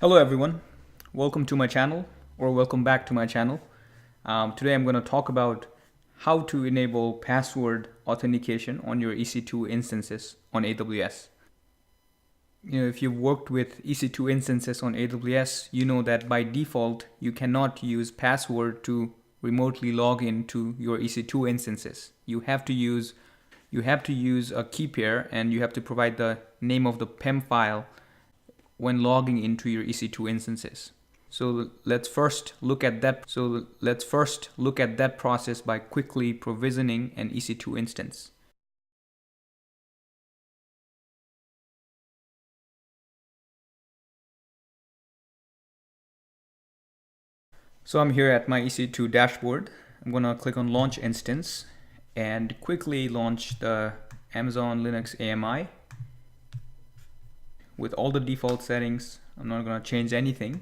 Hello everyone, welcome to my channel or welcome back to my channel. Today I'm going to talk about how to enable password authentication on your EC2 instances on AWS. If you've worked with EC2 instances on AWS, you know that by default you cannot use password to remotely log into your EC2 instances. You have to use a key pair and you have to provide the name of the PEM file when logging into your EC2 instances. So let's first look at that process by quickly provisioning an EC2 instance. So I'm here at my EC2 dashboard. I'm going to click on Launch Instance and quickly launch the Amazon Linux AMI with all the default settings. I'm not going to change anything.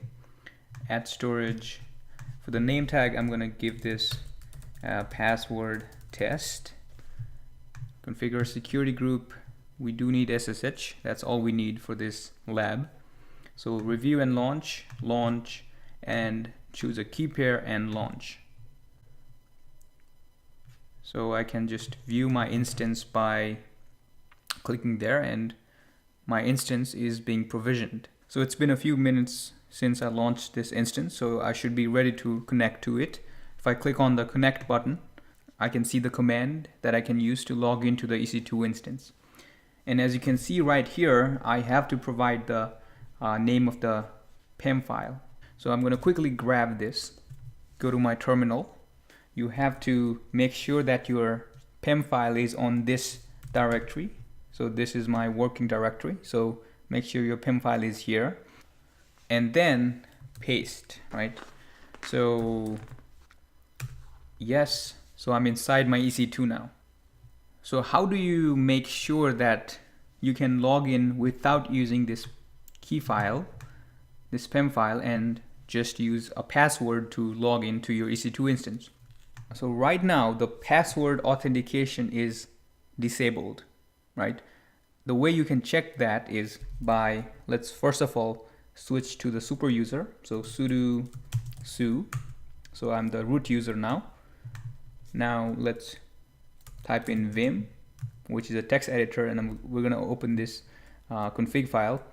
Add storage. For the name tag, I'm going to give this password test. Configure security group. We do need SSH. That's all we need for this lab. So review and launch, and choose a key pair and launch. So I can just view my instance by clicking there, and my instance is being provisioned. So it's been a few minutes since I launched this instance, so I should be ready to connect to it. If I click on the connect button, I can see the command that I can use to log into the EC2 instance. And as you can see right here, I have to provide the name of the PEM file. So I'm going to quickly grab this, go to my terminal. You have to make sure that your PEM file is on this directory. So this is my working directory. So make sure your PEM file is here and then paste, right? So yes, so I'm inside my EC2 now. So how do you make sure that you can log in without using this key file, this PEM file, and just use a password to log into your EC2 instance? So right now the password authentication is disabled, right? The way you can check that is by, let's first of all switch to the super user. So sudo su. So I'm the root user now. Now let's type in vim, which is a text editor, and we're going to open this config file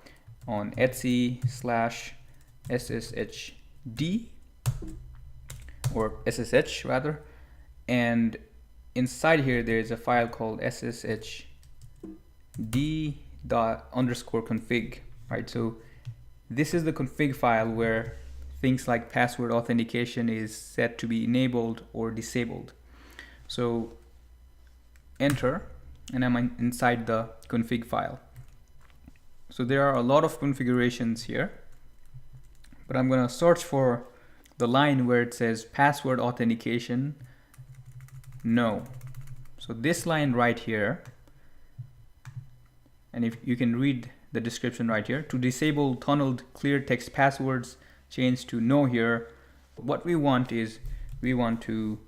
on etc/sshd or ssh rather, and inside here there is a file called sshd._config, right? So this is the config file where things like password authentication is set to be enabled or disabled. So enter, and I'm inside the config file. So there are a lot of configurations here, but I'm going to search for the line where it says password authentication no. So this line right here, and if you can read the description right here, to disable tunneled clear text passwords, change to no here. What we want is we want to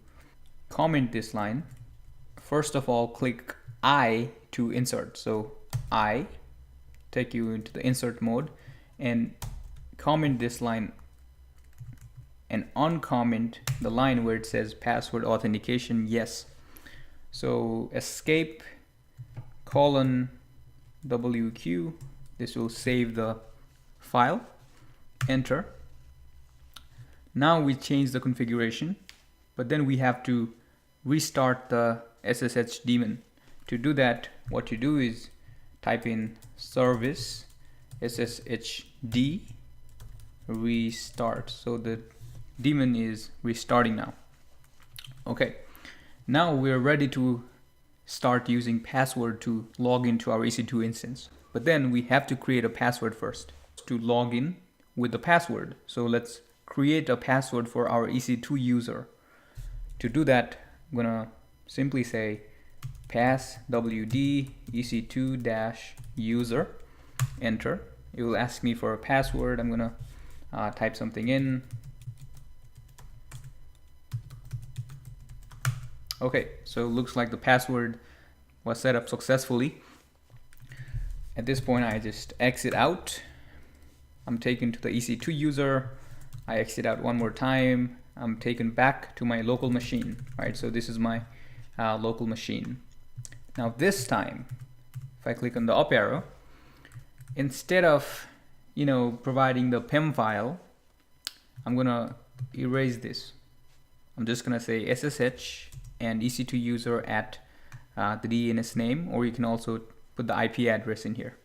comment this line. First of all, click I to insert. So I take you into the insert mode and comment this line and uncomment the line where it says password authentication yes. So escape :WQ, this will save the file, enter. Now we change the configuration, but then we have to restart the SSH daemon. To do that, what you do is type in service sshd restart. So the daemon is restarting now. Okay, now we're ready to start using password to log into our EC2 instance. But then we have to create a password first to log in with the password. So let's create a password for our EC2 user. To do that, I'm gonna simply say passwd ec2-user, enter. It will ask me for a password. I'm gonna type something in. Okay, so it looks like the password was set up successfully. At this point, I just exit out. I'm taken to the EC2 user. I exit out one more time. I'm taken back to my local machine, right? So this is my local machine. Now this time, if I click on the up arrow, instead of, providing the PEM file, I'm gonna erase this. I'm just gonna say SSH and EC2 user at the DNS name, or you can also put the IP address in here.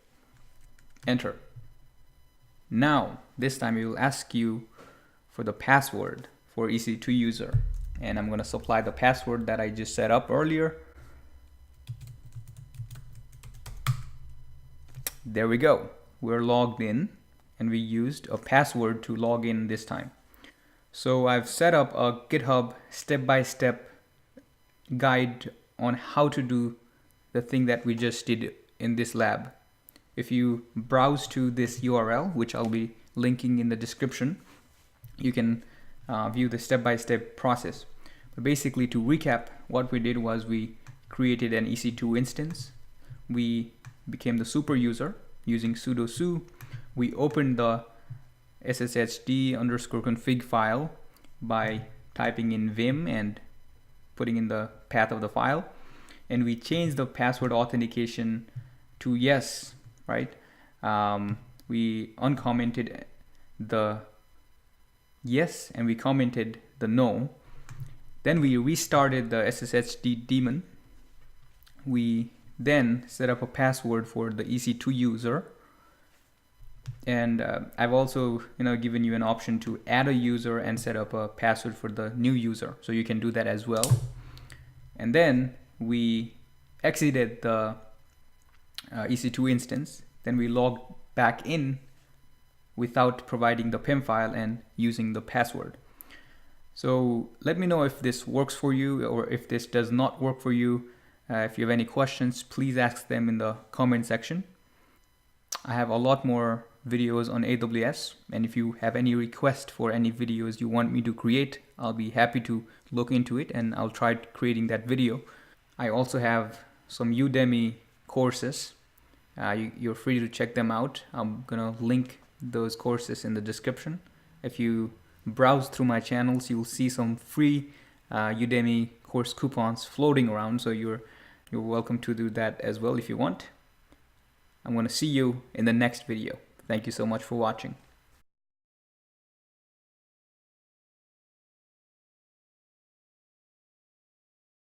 Enter. Now, this time it will ask you for the password for EC2 user, and I'm gonna supply the password that I just set up earlier. There we go. We're logged in, and we used a password to log in this time. So I've set up a GitHub step-by-step guide on how to do the thing that we just did in this lab. If you browse to this URL, which I'll be linking in the description, you can view the step-by-step process. But basically, to recap, what we did was we created an EC2 instance. We became the super user using sudo su. We opened the sshd_config file by typing in vim and putting in the path of the file, and we changed the password authentication to yes, right? We uncommented the yes and we commented the no. Then we restarted the sshd daemon. We then set up a password for the EC2 user, and I've also given you an option to add a user and set up a password for the new user, so you can do that as well. And then we exited the EC2 instance. Then we logged back in without providing the PEM file and using the password. So let me know if this works for you or if this does not work for you. If you have any questions, please ask them in the comment section. I have a lot more videos on AWS, and if you have any request for any videos you want me to create, I'll be happy to look into it and I'll try creating that video. I also have some Udemy courses. You're free to check them out. I'm gonna link those courses in the description. If you browse through my channels, you'll see some free Udemy course coupons floating around, so you're welcome to do that as well if you want. I'm going to see you in the next video. Thank you so much for watching.